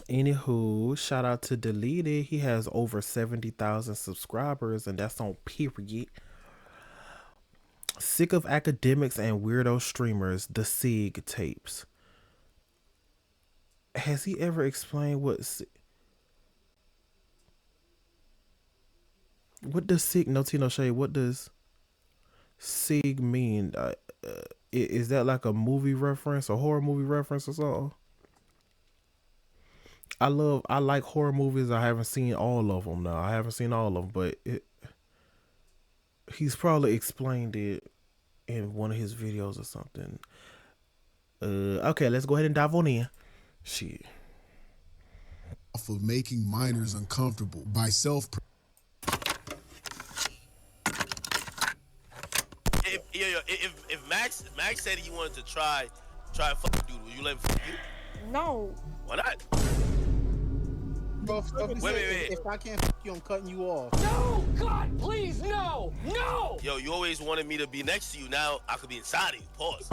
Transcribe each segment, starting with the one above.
Anywho, shout out to Deleted. He has over 70,000 subscribers, and that's on period. Sick of academics and weirdo streamers, the SIGG tapes. Has he ever explained what does SIGG? No tea, no shade. What does SIGG mean? Is that like a movie reference, a horror movie reference or something? I like horror movies. I haven't seen all of them now. I haven't seen all of them, but he's probably explained it in one of his videos or something. Okay, let's go ahead and dive on in. Shit. Off of making minors uncomfortable by self. If Max said he wanted to try and fuck dude, will you let him fuck you? No. Why not? Bro, Wait. if I can't fuck you, I'm cutting you off. No, God, please, no, no. Yo, you always wanted me to be next to you. Now I could be inside of you. Pause.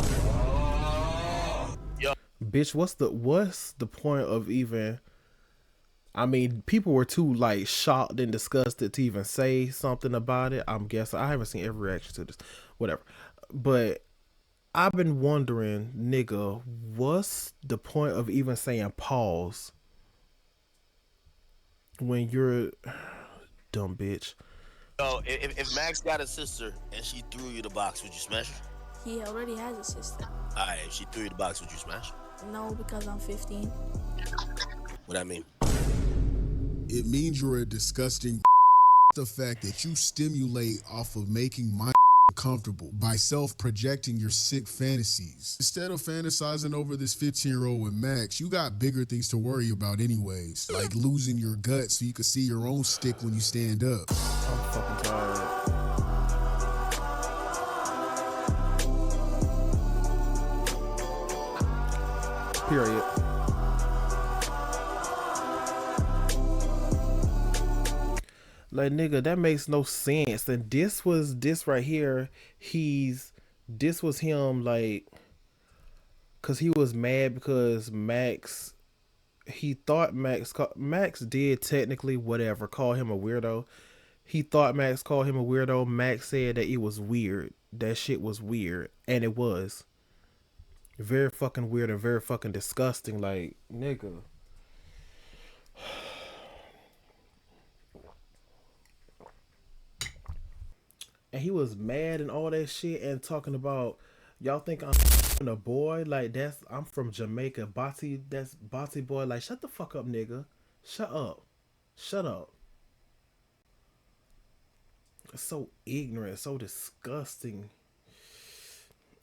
Yo, Bitch, what's the point of even? I mean, people were too like shocked and disgusted to even say something about it. I'm guessing I haven't seen every reaction to this, whatever. But I've been wondering, nigga, what's the point of even saying pause when you're dumb bitch? yo, if Max got a sister and she threw you the box, would you smash her? He already has a sister. Alright, if she threw you the box, would you smash her? No, because I'm 15. What that mean? It means you're a disgusting. The fact that you stimulate off of making minors uncomfortable by self-projecting your sick fantasies. Instead of fantasizing over this 15-year-old with Max, you got bigger things to worry about anyways, like losing your gut so you can see your own stick when you stand up. I'm fucking tired. Period. Like, nigga, that makes no sense. And this right here, this was him, like, cause he was mad because he thought Max did technically whatever, call him a weirdo. He thought Max called him a weirdo. Max said that it was weird. That shit was weird. And it was. Very fucking weird and very fucking disgusting. Like, nigga. And he was mad and all that shit and talking about, y'all think I'm a boy? Like, I'm from Jamaica. That's Bati boy. Like, shut the fuck up, nigga. Shut up. Shut up. It's so ignorant, so disgusting.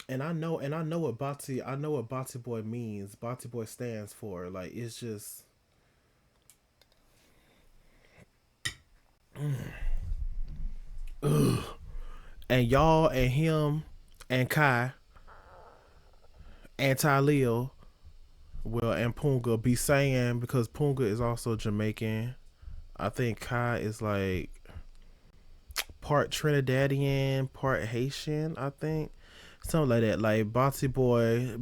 And I know what Bati boy means. Bati boy stands for. Like, it's just ugh. And y'all and him and Kai and Tyleo, well, and Punga be saying, because Punga is also Jamaican. I think Kai is like part Trinidadian, part Haitian, I think. Something like that. Like, Bati boy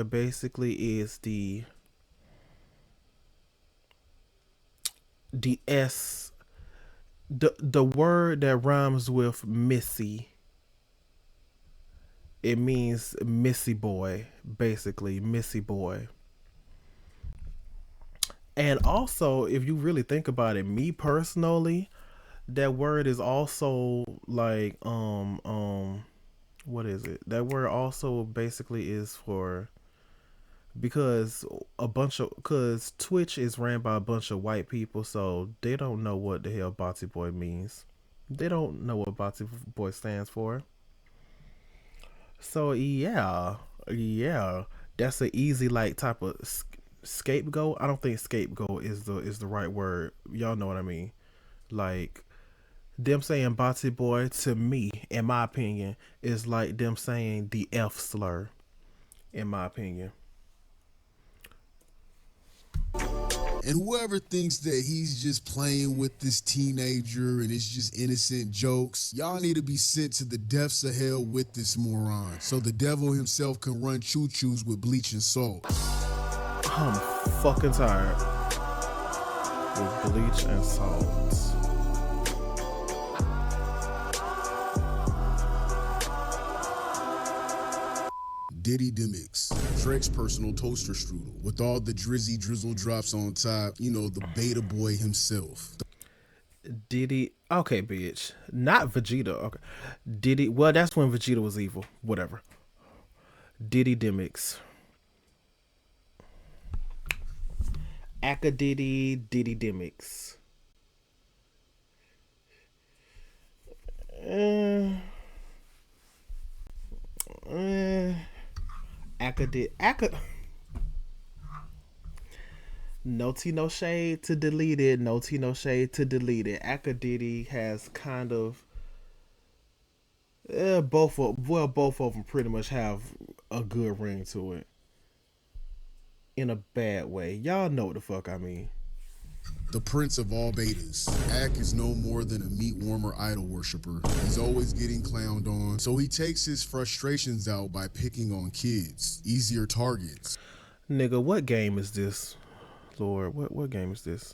basically is the word that rhymes with Missy. It means Missy boy, basically, Missy boy. And also, if you really think about it, me personally, that word is also like what is it? That word also basically is for, because Twitch is ran by a bunch of white people, so they don't know what the hell Bati boy means. They don't know what Bati boy stands for. So yeah, that's an easy like type of scapegoat. I don't think scapegoat is the right word. Y'all know what I mean. Like, them saying Bati boy, to me, in my opinion, is like them saying the F slur, in my opinion. And whoever thinks that he's just playing with this teenager and it's just innocent jokes, y'all need to be sent to the depths of hell with this moron, so the devil himself can run choo-choos with bleach and salt. I'm fucking tired. with bleach and salt. Diddy Demix, Drake's personal toaster strudel with all the drizzy drizzle drops on top. You know, the beta boy himself. Diddy, okay, bitch, not Vegeta. Okay, Diddy. Well, that's when Vegeta was evil. Whatever. Diddy Demix. Akadiddy Diddy Demix. Akad. No tea, no shade to delete it. No tea, no shade to delete it. Akadiddy has kind of both of them pretty much have a good ring to it. In a bad way. Y'all know what the fuck I mean. The prince of all betas. Ak is no more than a meat warmer idol worshiper. He's always getting clowned on, so he takes his frustrations out by picking on kids, easier targets. Nigga, what game is this? Lord, what game is this?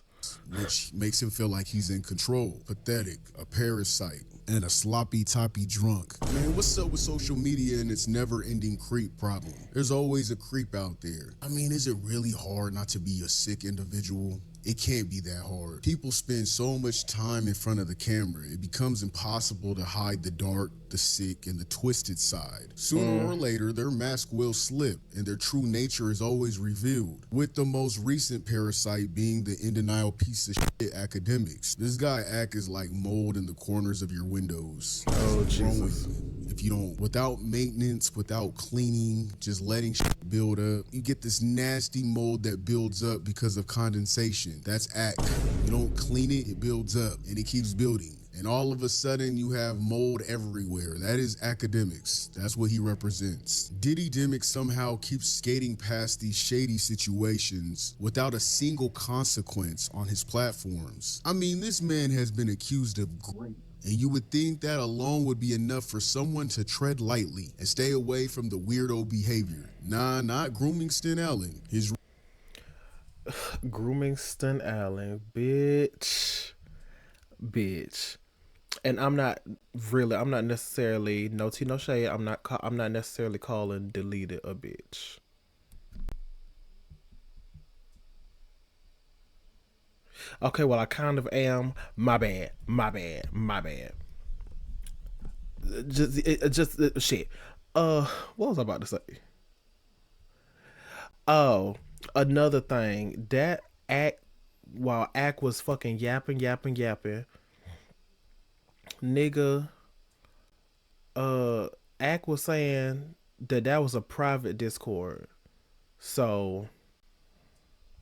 Which makes him feel like he's in control. Pathetic, a parasite, and a sloppy toppy drunk. Man, what's up with social media and its never-ending creep problem? There's always a creep out there. I mean, is it really hard not to be a sick individual? It can't be that hard. People spend so much time in front of the camera, it becomes impossible to hide the dark, the sick, and the twisted side. Sooner or later, their mask will slip, and their true nature is always revealed. With the most recent parasite being the in denial piece of shit Akademiks. This guy Ak is like mold in the corners of your windows. Oh, Jesus. If you don't, without maintenance, without cleaning, just letting shit build up, you get this nasty mold that builds up because of condensation. That's Ak. You don't clean it, it builds up and it keeps building. And all of a sudden you have mold everywhere. That is Akademiks. That's what he represents. Diddy Demix somehow keeps skating past these shady situations without a single consequence on his platforms. I mean, this man has been accused of great. And you would think that alone would be enough for someone to tread lightly and stay away from the weirdo behavior. Nah, not Groomingston Allen. His Groomingston Allen, bitch. And I'm not necessarily, no tea, no shade. I'm not necessarily calling deleted a bitch. Okay, well, I kind of am. My bad. Shit. What was I about to say? Oh, another thing. That act, while Ak was fucking yapping, nigga, Ak was saying that was a private Discord. So,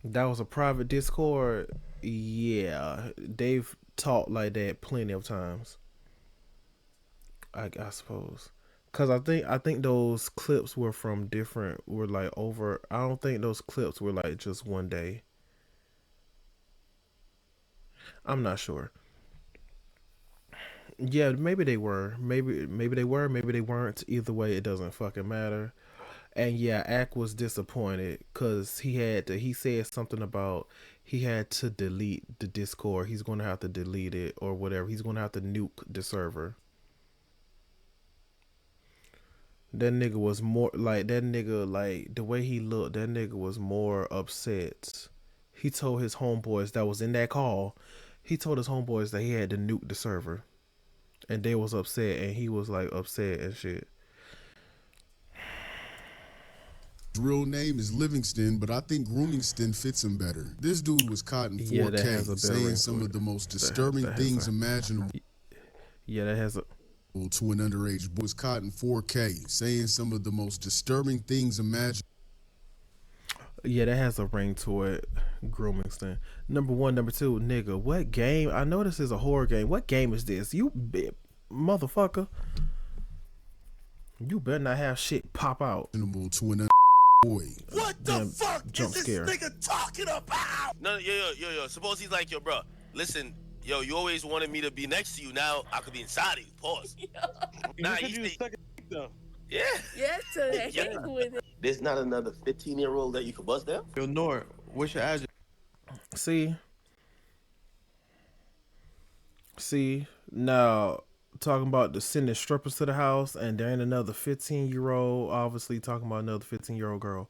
that was a private Discord. Yeah, they've talked like that plenty of times. I suppose, cause I think those clips were from different. Were like over. I don't think those clips were like just one day. I'm not sure. Yeah, maybe they were. Maybe they were. Maybe they weren't. Either way, it doesn't fucking matter. And yeah, Ak was disappointed because he said something about he had to delete the Discord. He's going to have to delete it or whatever. He's going to have to nuke the server. That nigga was more like the way he looked, that nigga was more upset. He told his homeboys that was in that call, he told his homeboys that he had to nuke the server. And they was upset and he was like upset and shit. real name is Livingston, but I think Groomingston fits him better. This dude was caught in 4K saying some of the most disturbing things imaginable. Yeah, that has a to an underage boy. Was caught in 4K saying some of the most disturbing things imaginable. Yeah, that has a ring to it. Groomingston. Number one, number two, nigga. What game? I know this is a horror game. What game is this? You motherfucker. You better not have shit pop out. To an boy. What the fuck jump is scare. this nigga talking about? No, yo. Suppose he's like, yo, bro. Listen, yo, you always wanted me to be next to you. Now I could be inside of you. Pause. Nah, he's though. yeah. Yes, to the heck with it. There's not another 15-year-old that you could bust down? Yo, Nor, what's your address? See, See, now talking about the sending strippers to the house, and there ain't another 15-year-old, obviously talking about another 15-year-old girl,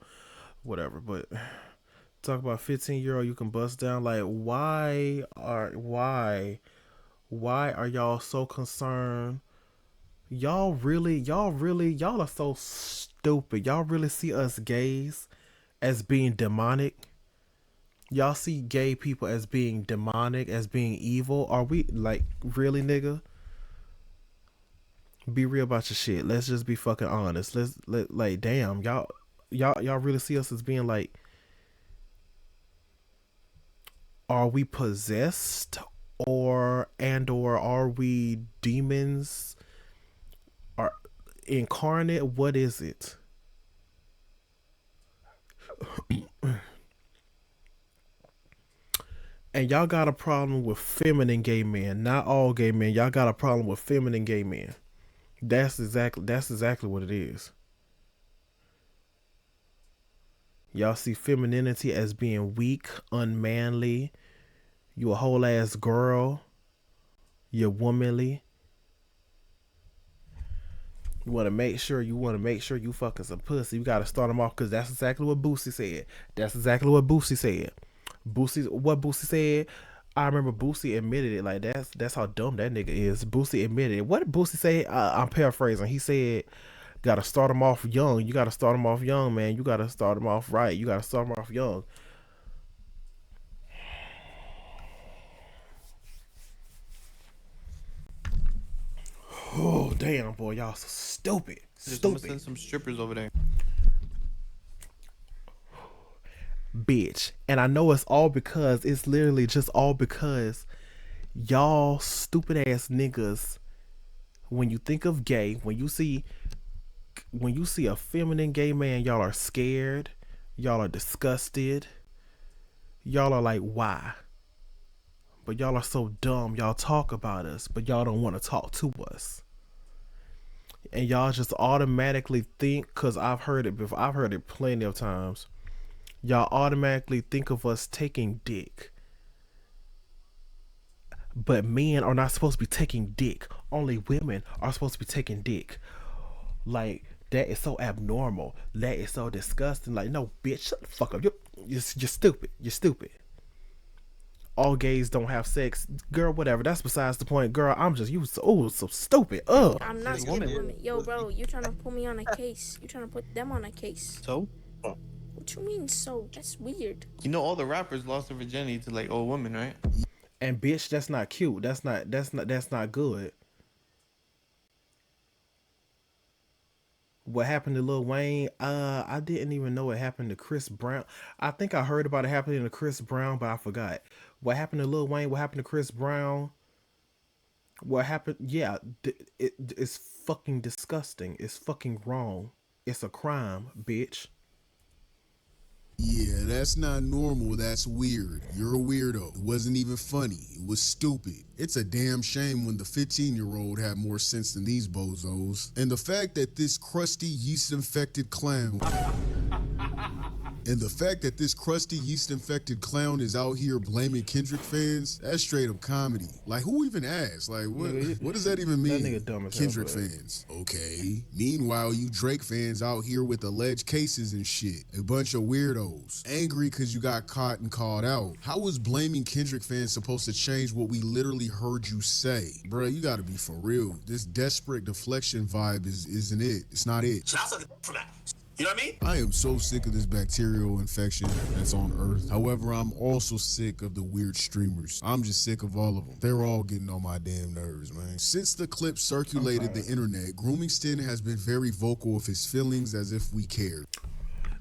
whatever. But talk about 15-year-old, you can bust down. Like, why are y'all so concerned? Y'all are so stupid. Y'all really see us gays as being demonic? Y'all see gay people as being demonic, as being evil? Are we like really, nigga? Be real about your shit. Let's just be fucking honest. Like damn, y'all really see us as being like, are we possessed or are we demons? Are incarnate? What is it? And y'all got a problem with feminine gay men. Not all gay men. Y'all got a problem with feminine gay men. That's exactly what it is. Y'all see femininity as being weak, unmanly. You a whole ass girl. You're womanly. You want to make sure you fucking some pussy. You got to start them off because that's exactly what Boosie said. What Boosie said. I remember Boosie admitted it. Like that's how dumb that nigga is. Boosie admitted it. What did Boosie say? I'm paraphrasing. He said, "Gotta start them off young. You gotta start them off young, man. You gotta start them off right. You gotta start them off young." Oh damn, boy, y'all so stupid. Just gonna Stupid. send some strippers over there. Bitch. And I know it's literally just all because y'all stupid ass niggas, when you think of gay, when you see a feminine gay man, y'all are scared, y'all are disgusted, y'all are like, why? But y'all are so dumb, y'all talk about us, but y'all don't want to talk to us. And y'all just automatically think, because I've heard it before, I've heard it plenty of times, y'all automatically think of us taking dick. But men are not supposed to be taking dick. Only women are supposed to be taking dick. Like, that is so abnormal. That is so disgusting. Like, no, bitch, shut the fuck up. You're stupid. You're stupid. All gays don't have sex. Girl, whatever. That's besides the point. Girl, I'm just, so stupid. Ugh. I'm not Hey, scared of woman. women. Yo, bro, you trying to put me on a case. You trying to put them on a case. So, What you mean, so? That's weird. you know all the rappers lost their virginity to like old women, right? And bitch, that's not cute. That's not good. What happened to Lil Wayne? I didn't even know it happened to Chris Brown. I think I heard about it happening to Chris Brown, but I forgot. What happened to Lil Wayne? What happened to Chris Brown? What happened? Yeah, it's fucking disgusting. It's fucking wrong. It's a crime, bitch. Yeah, that's not normal. That's weird. You're a weirdo. It wasn't even funny. It was stupid. It's a damn shame when the 15-year-old had more sense than these bozos. And the fact that this crusty yeast-infected clown is out here blaming Kendrick fans, that's straight up comedy. Like, who even asked? Like, what does that even mean? That nigga dumb as hell, Kendrick but- fans. Okay. Meanwhile, you Drake fans out here with alleged cases and shit. A bunch of weirdos. Angry because you got caught and called out. How is blaming Kendrick fans supposed to change what we literally heard you say? Bruh, you gotta be for real. This desperate deflection vibe isn't it. It's not it. So that's from that. You know what I mean? I am so sick of this bacterial infection that's on Earth. However, I'm also sick of the weird streamers. I'm just sick of all of them. They're all getting on my damn nerves, man. Since the clip circulated the internet, Groomingston has been very vocal of his feelings as if we cared.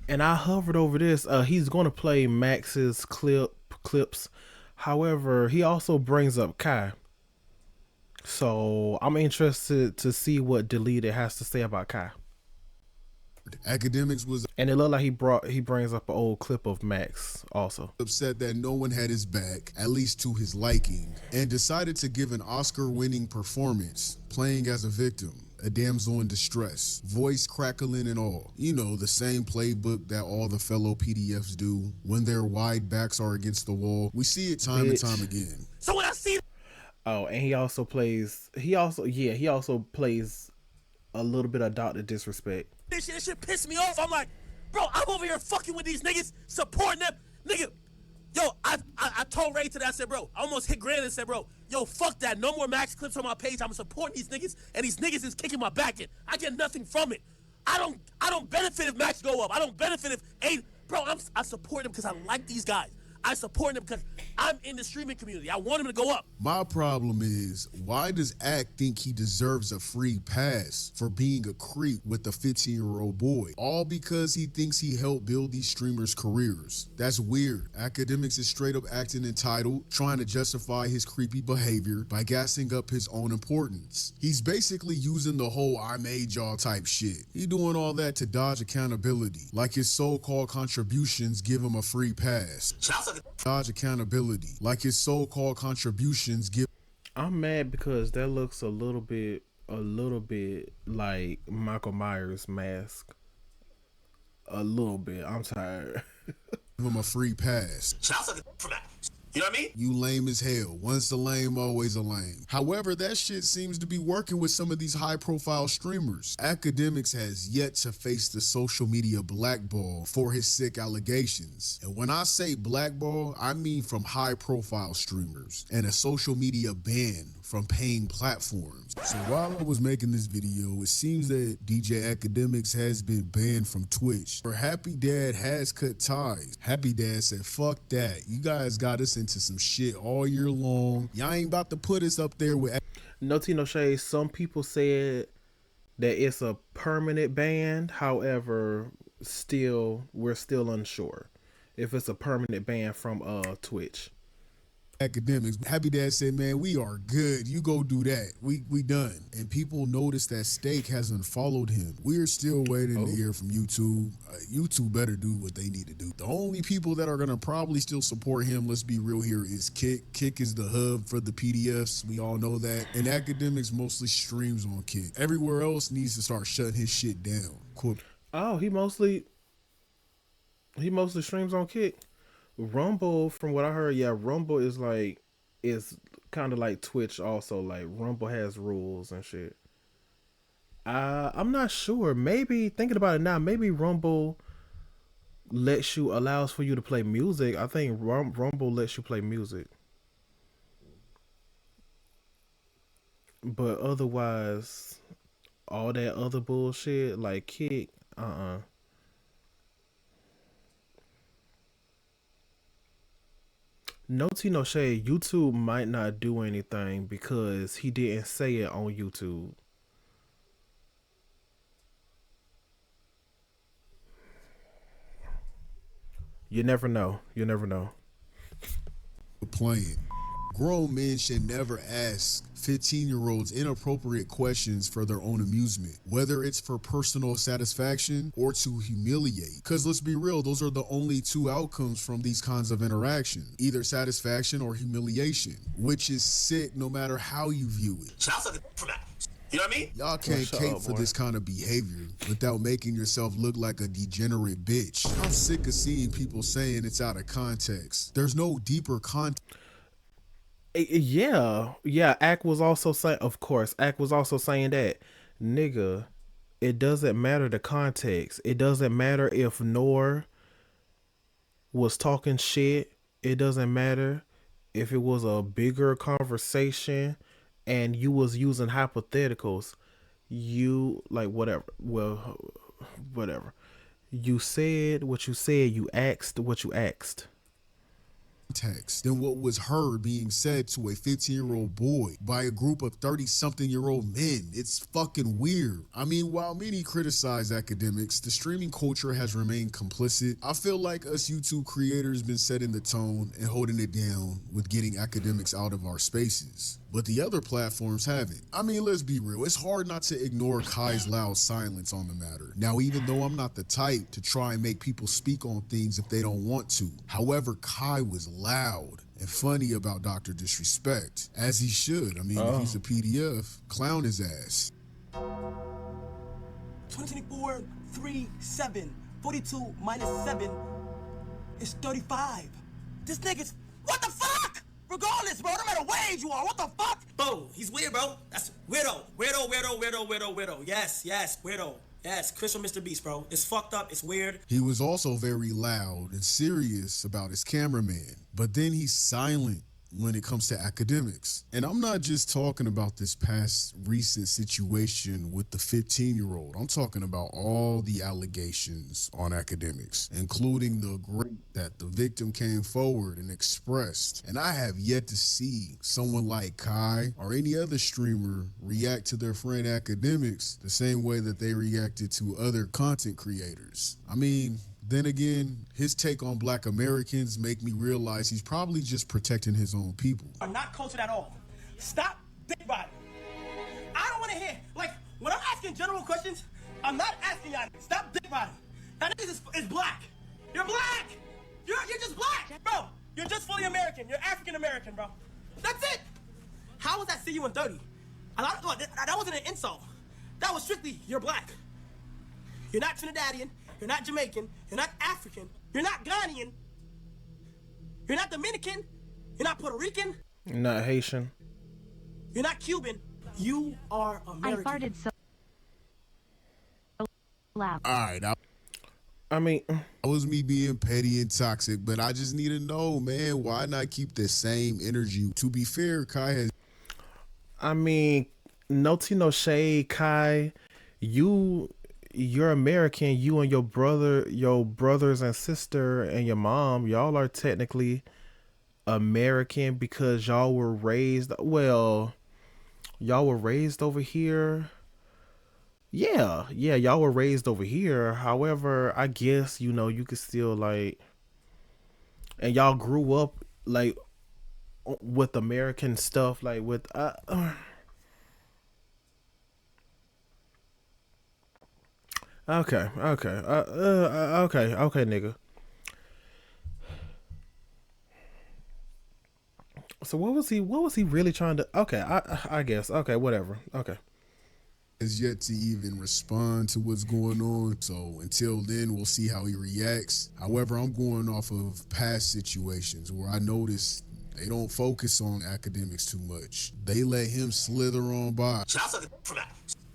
And I hovered over this. He's going to play Max's clips. However, he also brings up Kai. So I'm interested to see what Deleted has to say about Kai. Akademiks was And it looked like he brings up an old clip of Max also. upset that no one had his back, at least to his liking, and decided to give an Oscar-winning performance, playing as a victim, a damsel in distress, voice crackling and all. You know, the same playbook that all the fellow PDFs do when their wide backs are against the wall. We see it time and Bitch. time again. So when I see Oh, and he also plays. He also plays a little bit of Doctor Disrespect. This shit pissed me off. I'm like, bro, I'm over here fucking with these niggas, supporting them. Nigga, yo, I told Ray today, I said, bro, I almost hit Grand and said, bro, yo, fuck that. No more Max clips on my page. I'm supporting these niggas, and these niggas is kicking my back in. I get nothing from it. I don't benefit if Max go up. I don't benefit if bro, I support them because I like these guys. I support them because I'm in the streaming community. I want them to go up. My problem is, why does Act think he deserves a free pass for being a creep with a 15-year-old boy? All because he thinks he helped build these streamers' careers. That's weird. Akademiks is straight up acting entitled, trying to justify his creepy behavior by gassing up his own importance. He's basically using the whole I made y'all type shit. He doing all that to dodge accountability, like his so-called contributions give him a free pass. Dodge accountability, like his so-called contributions give. I'm mad because that looks a little bit like Michael Myers' mask. A little bit. I'm tired. Give him a free pass. You know what I mean? You lame as hell. Once a lame, always a lame. However, that shit seems to be working with some of these high-profile streamers. Akademiks has yet to face the social media blackball for his sick allegations. And when I say blackball, I mean from high-profile streamers and a social media ban from paying platforms. So while I was making this video, it seems that DJ Akademiks has been banned from Twitch. Or Happy Dad has cut ties. Happy Dad said, fuck that. You guys got us into some shit all year long. Y'all ain't about to put us up there with... No tea, no shade. Some people said that it's a permanent ban. However, we're still unsure if it's a permanent ban from Twitch. Akademiks. Happy Dad said, man, we are good. You go do that. We done. And people noticed that Steak has unfollowed him. We're still waiting to hear from YouTube. YouTube better do what they need to do. The only people that are going to probably still support him, let's be real here, is Kick. Kick is the hub for the PDFs. We all know that. And Akademiks mostly streams on Kick. Everywhere else needs to start shutting his shit down. Quote. Oh, he mostly streams on Kick. Rumble, from what I heard, Rumble is kind of like Twitch also. Like, Rumble has rules and shit. I'm not sure. Maybe, thinking about it now, maybe Rumble allows for you to play music. I think Rumble lets you play music. But otherwise, all that other bullshit, like Kick, No tea, no shade. YouTube might not do anything because he didn't say it on YouTube. You never know. You never know. Playing. Grown men should never ask 15-year-olds inappropriate questions for their own amusement, whether it's for personal satisfaction or to humiliate. Because let's be real, those are the only two outcomes from these kinds of interactions, either satisfaction or humiliation, which is sick no matter how you view it. You know what I mean? Y'all can't cape for this kind of behavior without making yourself look like a degenerate bitch. I'm sick of seeing people saying it's out of context. There's no deeper context. Yeah. Ack was also saying, of course, Ack was also saying that, nigga, it doesn't matter the context. It doesn't matter if Noor was talking shit. It doesn't matter if it was a bigger conversation and you was using hypotheticals. You, like, whatever. Well, whatever. You said what you said. You asked what you asked. Text than what was heard being said to a 15-year-old boy by a group of 30-something-year-old men. It's fucking weird. I mean, while many criticize Akademiks, the streaming culture has remained complicit. I feel like us YouTube creators been setting the tone and holding it down with getting Akademiks out of our spaces. But the other platforms haven't. I mean, let's be real. It's hard not to ignore Kai's loud silence on the matter. Now, even though I'm not the type to try and make people speak on things if they don't want to, however, Kai was loud and funny about Dr. Disrespect, as he should. I mean, if he's a PDF, clown his ass. 2024, 3, 7. 42 minus 7 is 35. This nigga's... What the fuck? Regardless, bro, no matter what age you are, what the fuck? Bro, he's weird, bro. That's weirdo. Weirdo. Yes, weirdo. Yes, Chris from Mr. Beast, bro. It's fucked up. It's weird. He was also very loud and serious about his cameraman, but then he's silent when it comes to Akademiks. And I'm not just talking about this past recent situation with the 15-year-old. I'm talking about all the allegations on Akademiks, including the great that the victim came forward and expressed. And I have yet to see someone like Kai or any other streamer react to their friend Akademiks the same way that they reacted to other content creators. I mean, then again, his take on Black Americans make me realize he's probably just protecting his own people. Are not cultured at all. Stop dick riding. I don't want to hear, like, when I'm asking general questions, I'm not asking y'all. Stop dick riding. That nigga is black. You're black. You're just black, bro. You're just fully American. You're African American, bro. That's it. How was that see you in 30? That wasn't an insult. That was strictly you're black. You're not Trinidadian. You're not Jamaican. You're not African. You're not Ghanaian. You're not Dominican. You're not Puerto Rican. Not Haitian. You're not Cuban. You are American. I farted so loud. All right, I mean, that was me being petty and toxic, but I just need to know, man, why not keep the same energy? To be fair, Kai has... I mean, no tea, no shade, Kai. You're American. You and your brothers and sister and your mom, y'all are technically American because y'all were raised, well, y'all were raised over here. Yeah, y'all were raised over here. However, I guess, you know, you could still like, and y'all grew up like with American stuff, like with okay, nigga. So what was he really trying to? Okay, I guess. Okay, whatever. Okay. Has yet to even respond to what's going on. So until then, we'll see how he reacts. However, I'm going off of past situations where I noticed they don't focus on Akademiks too much. They let him slither on by. So I'll suck it for that.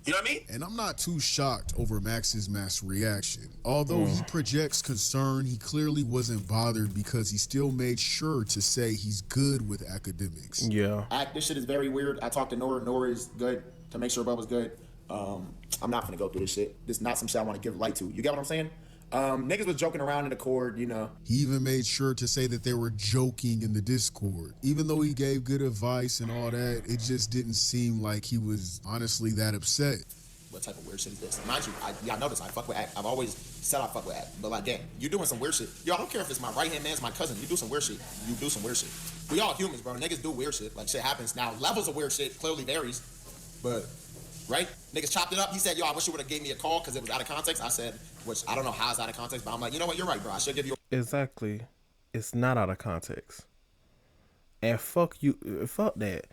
You know what I mean? And I'm not too shocked over Max's mass reaction. Although he projects concern, he clearly wasn't bothered because he still made sure to say he's good with Akademiks. Yeah. This shit is very weird. I talked to Nora. Nora is good to make sure Bubba's good. I'm not gonna go through this shit. This is not some shit I want to give light to. You get what I'm saying? Niggas was joking around in the Discord, you know. He even made sure to say that they were joking in the Discord. Even though he gave good advice and all that, it just didn't seem like he was honestly that upset. What type of weird shit is this? Mind you, y'all notice I fuck with Act. I've always said I fuck with Act. But like, damn, you doing some weird shit. Yo, I don't care if it's my right-hand man's my cousin. You do some weird shit. You do some weird shit. We all humans, bro. Niggas do weird shit. Like, shit happens. Now, levels of weird shit clearly varies. But... right? Niggas chopped it up. He said, yo, I wish you would have gave me a call because it was out of context. I said, which I don't know how it's out of context, but I'm like, you know what? You're right, bro. I should give you Exactly. It's not out of context. And fuck you. Fuck that.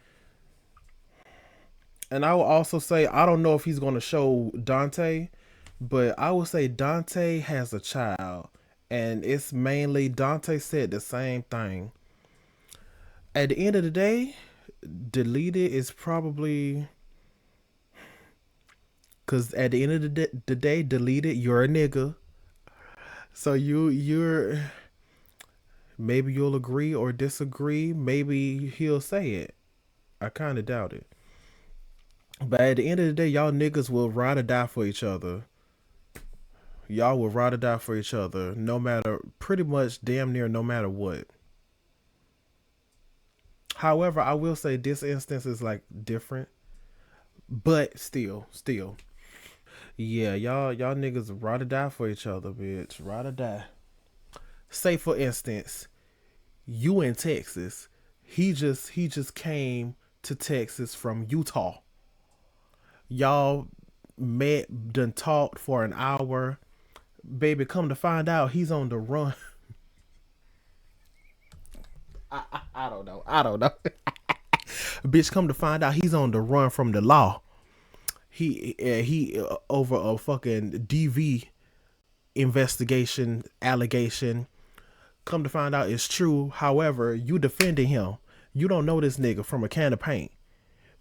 And I will also say, I don't know if he's going to show Dante, but I will say Dante has a child. And it's mainly, Dante said the same thing. At the end of the day, deleted is probably... because at the end of the day, deleted, you're a nigga. So you're... maybe you'll agree or disagree. Maybe he'll say it. I kind of doubt it. But at the end of the day, y'all niggas will ride or die for each other. Y'all will ride or die for each other. No matter... pretty much damn near no matter what. However, I will say this instance is like different. But still. Yeah, y'all niggas ride or die for each other, bitch. Ride or die. Say for instance, you in Texas. He just came to Texas from Utah. Y'all met, done talked for an hour. Baby, come to find out he's on the run. I don't know. Bitch, come to find out he's on the run from the law. He over a fucking DV investigation allegation. Come to find out it's true. However, you defending him. You don't know this nigga from a can of paint,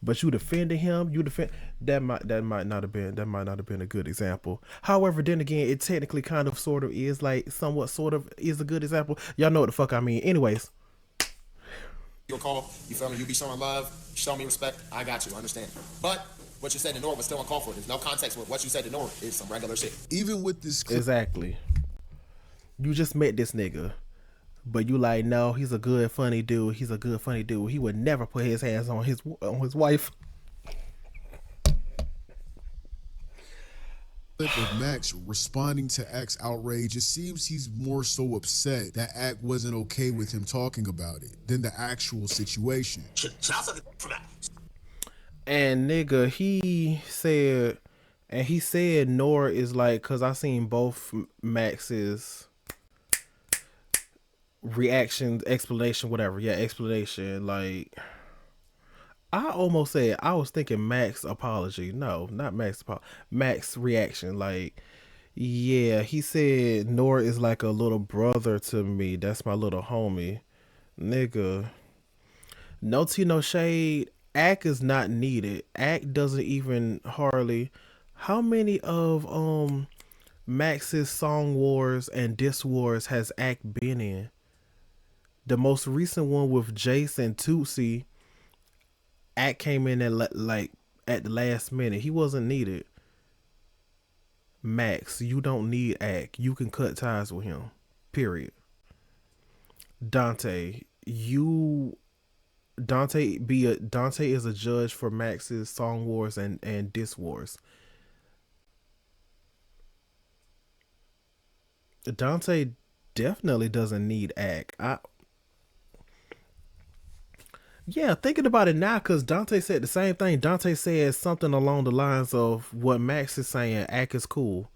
but you defending him. You defend that might not have been a good example. However, then again, it technically kind of sort of is like somewhat sort of is a good example. Y'all know what the fuck I mean. Anyways, You'll call, you feel me? You be showing love, show me respect. I got you, I understand. But what you said to Nora was still uncalled for. There's no context with what you said to Nora is some regular shit. Even with this clip, exactly. You just met this nigga, but you like, no, he's a good, funny dude. He's a good, funny dude. He would never put his hands on his wife. of Max responding to Act's outrage, it seems he's more so upset that Act wasn't okay with him talking about it than the actual situation. And nigga, he said Nora is like, cause I seen both Max's reactions, explanation, whatever. Yeah, explanation. Like, I almost said, I was thinking Max apology. No, not Max apology. Max reaction. Like, yeah, he said Nora is like a little brother to me. That's my little homie. Nigga. No tea, no shade. Act is not needed. Act doesn't even hardly. How many of Max's song wars and diss wars has Act been in? The most recent one with Jace and Tootsie, Act came in at at the last minute. He wasn't needed. Max, you don't need Act. You can cut ties with him. Period. Dante is a judge for Max's song wars and diss wars. Dante definitely doesn't need Act. Yeah, thinking about it now, because Dante said the same thing. Dante said something along the lines of what Max is saying. Act is cool.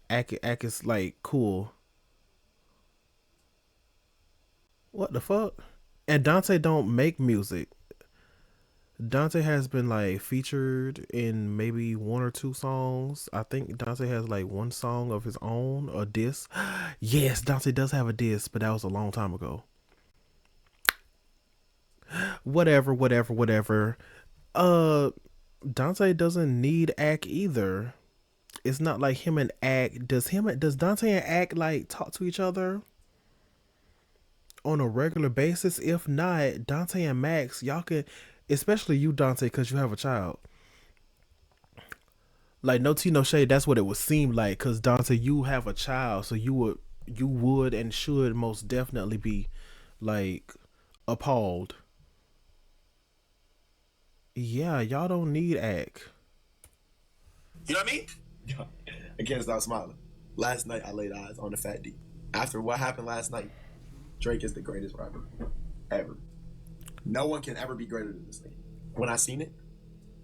Act is like cool. What the fuck? And Dante don't make music. Dante has been like featured in maybe 1 or 2 songs. I think Dante has like 1 song of his own, a diss. Yes, Dante does have a diss, but that was a long time ago. Whatever. Dante doesn't need Act either. It's not like him and Act. Does Dante and Act like talk to each other on a regular basis? If not, Dante and Max, y'all can, especially you, Dante, because you have a child. Like, no tea, no shade. That's what it would seem like, because Dante, you have a child, so you would and should most definitely be like appalled. Yeah, y'all don't need Act. You know what I mean? I can't stop smiling. Last night I laid eyes on the Fat D. After what happened last night, Drake is the greatest rapper ever. No one can ever be greater than this thing. When I seen it,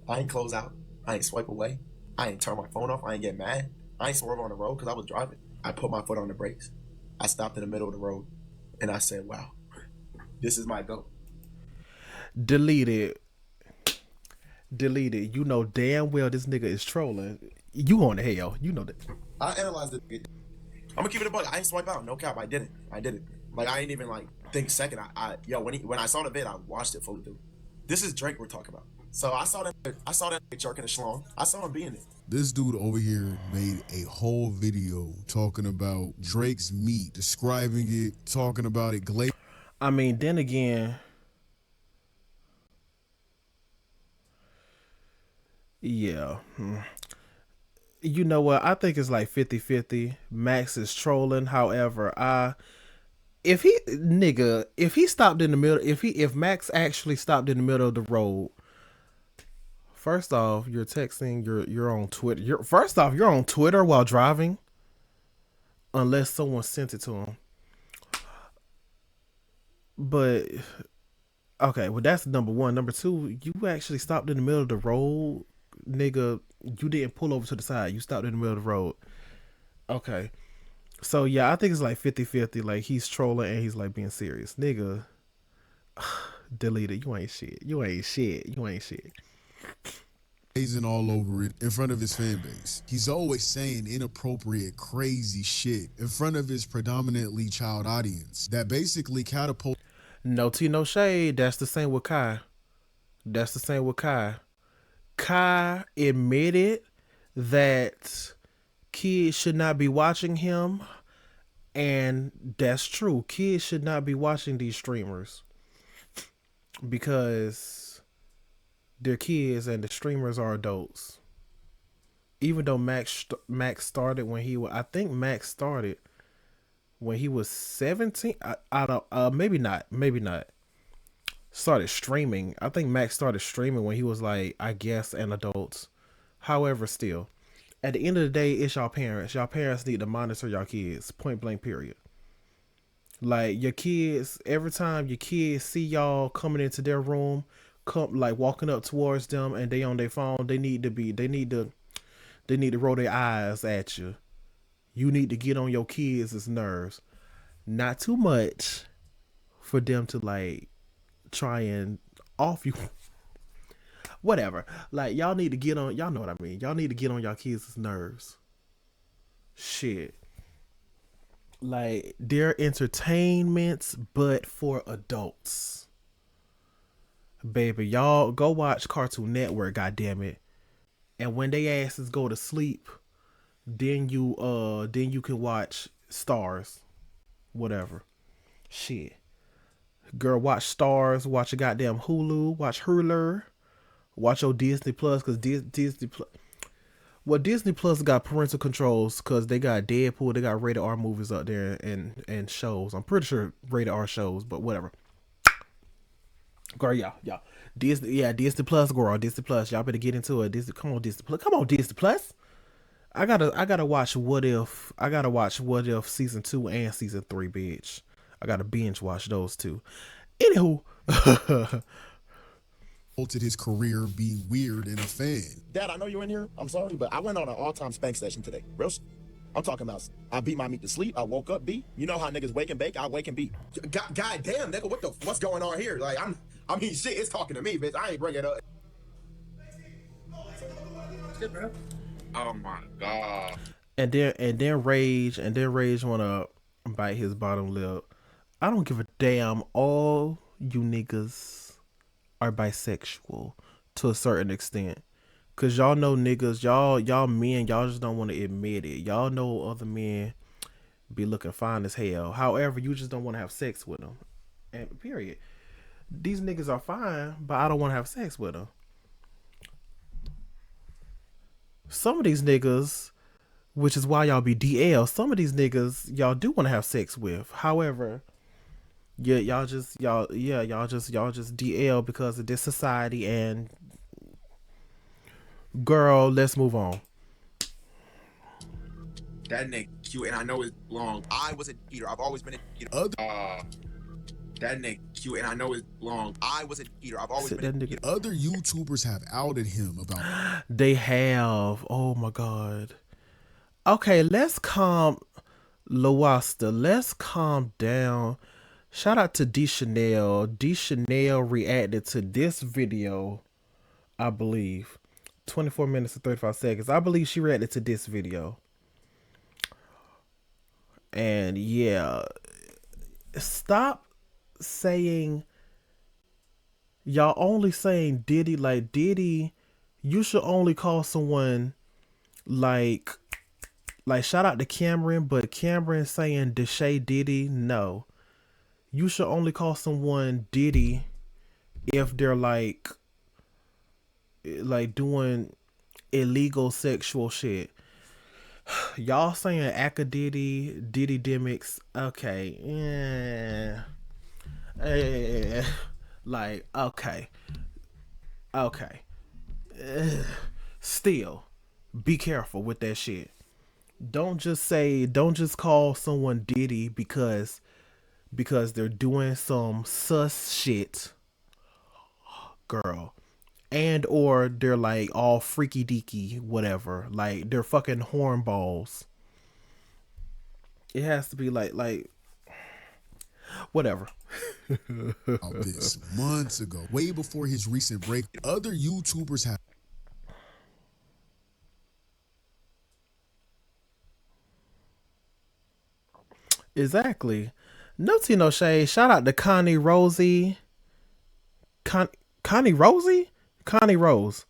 I ain't close out. I ain't swipe away. I ain't turn my phone off. I ain't get mad. I ain't swerve on the road because I was driving. I put my foot on the brakes. I stopped in the middle of the road and I said, wow, this is my goal. Delete it. You know damn well this nigga is trolling. You on the hell. You know that. I analyzed it. I'm gonna keep it a bug. I ain't swipe out. No cap. I did it. Like, I ain't even like think second. When I saw the vid, I watched it fully through. This is Drake we're talking about. So I saw that jerking the schlong. I saw him being it. This dude over here made a whole video talking about Drake's meat, describing it, talking about it. I mean, then again, yeah. You know what? I think it's like 50-50. Max is trolling. However, if he stopped in the middle, if Max actually stopped in the middle of the road, first off, you're texting, you're on Twitter. You're on Twitter while driving, unless someone sent it to him. But okay, well that's number one. Number two, you actually stopped in the middle of the road, nigga. You didn't pull over to the side. You stopped in the middle of the road. Okay. So yeah, I think it's like 50-50. Like, he's trolling and he's like being serious. Nigga, delete it. You ain't shit. Blazing all over it in front of his fan base. He's always saying inappropriate, crazy shit in front of his predominantly child audience that basically catapult. No tea, no shade. That's the same with Kai. That's the same with Kai. Kai admitted that kids should not be watching him, and that's true. Kids should not be watching these streamers because they're kids and the streamers are adults. Even though Max started when he was, I think Max started when he was 17. I don't maybe not started streaming. I think Max started streaming when he was like, I guess, an adult. However, still, at the end of the day, it's y'all parents. Y'all parents need to monitor y'all kids. Point blank. Period. Like your kids, every time your kids see y'all coming into their room, come like walking up towards them, and they on their phone, they need to roll their eyes at you. You need to get on your kids' nerves. Not too much for them to like try and off you. Whatever. Like y'all need to get on, y'all know what I mean. Y'all need to get on y'all kids' nerves. Shit. Like they're entertainments but for adults. Baby, y'all go watch Cartoon Network, goddammit. And when they asses go to sleep, then you can watch Stars. Whatever. Shit. Girl, watch Stars, watch a goddamn Hulu, watch Hulu, watch your Disney Plus, cause Disney Plus. Well, Disney Plus got parental controls because they got Deadpool, they got rated R movies up there and shows. I'm pretty sure rated R shows, but whatever. Girl, y'all. Disney Plus, girl, Disney Plus. Y'all better get into it. Come on, Disney Plus. Come on, Disney Plus. I gotta watch What If. I gotta watch What If season 2 and season 3, bitch. I gotta binge watch those two. Anywho. Halted his career being weird and a fan. Dad, I know you're in here. I'm sorry, but I went on an all-time spank session today. Real I'm talking about, I beat my meat to sleep. I woke up beat. You know how niggas wake and bake? I wake and beat. God damn, nigga, what's going on here? Like, I mean, shit, it's talking to me, bitch. I ain't bring it up. Oh my god. And then Rage wanna bite his bottom lip. I don't give a damn. All you niggas are bisexual to a certain extent. Cause y'all know niggas, y'all men, y'all just don't want to admit it. Y'all know other men be looking fine as hell. However, you just don't want to have sex with them. And period. These niggas are fine, but I don't want to have sex with them. Some of these niggas, which is why y'all be DL, some of these niggas y'all do want to have sex with. However, yeah, y'all just DL because of this society. And girl, let's move on. That nigga cute, and I know it's long. I was a eater. I've always been a eater. That nigga cute, and I know it's long. I was a eater. I've always been a eater. Other YouTubers have outed him about. They have. Oh my god. Okay, let's calm down. Shout out to D Chanel. D Chanel reacted to this video, I believe. 24 minutes and 35 seconds. I believe she reacted to this video. And yeah, stop saying y'all only saying Diddy. Like Diddy, you should only call someone like shout out to Cameron, but Cameron saying Deshae Diddy, no. You should only call someone Diddy if they're like doing illegal sexual shit. Y'all saying Akademiks, Diddy Demix, okay. Like, okay. Still, be careful with that shit. Don't just call someone Diddy because they're doing some sus shit, girl. And or they're like all freaky deaky, whatever. Like they're fucking hornballs. It has to be like whatever. This months ago, way before his recent break, other YouTubers have. Exactly. No tea, no shade. Shout out to Connie Rosie. Connie Rosie? Connie Rose.